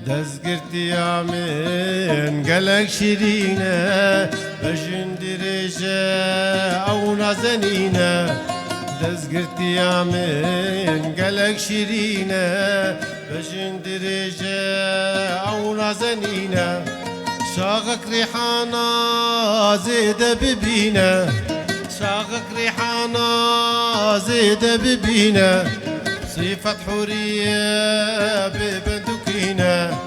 دزگرتی من گلک شیرینه بجندرجه او نازنینه دزگرتی من گلک شیرینه بجندرجه او نازنینه شاغك ريحانة زيدة ببينة شاغك ريحانة زيدة ببينة صفة حورية ببندقينة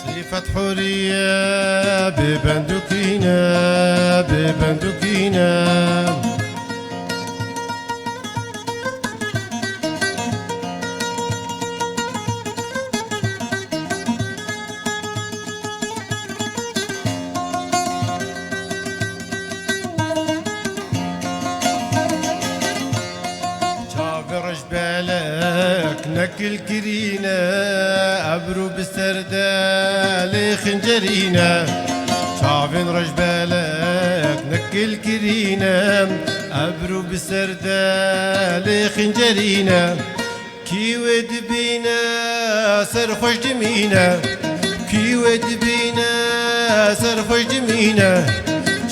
صفة حورية ببندقينة ببندقينة برج بالك نكل كرينا أبرو بسردة خنجرينا شعبين رج بالك نكل كرينا أبرو بسردة خنجرينا كي ود بينا سر خوش دمينا كي ود بينا سر خوش دمينا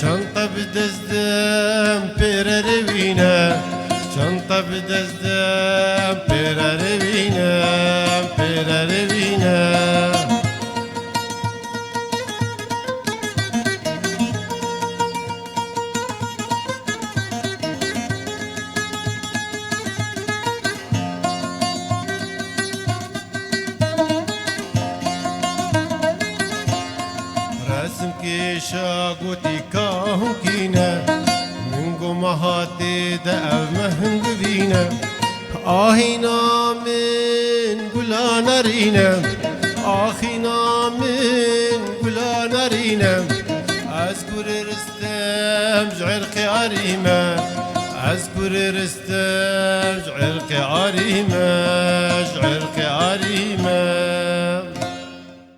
شنطة بدزدم بيرروينا شنطة بدزدم بيرروينا بيرروينا رسم كيشا قوتي كاهو كينا منقو مهاتي دأب مهنقبينا آهينا من قلا نارينا آخينا من قلا نارينا أذكر رستم جعرقي عريمة أذكر رستم جعرقي عريمة جعرقي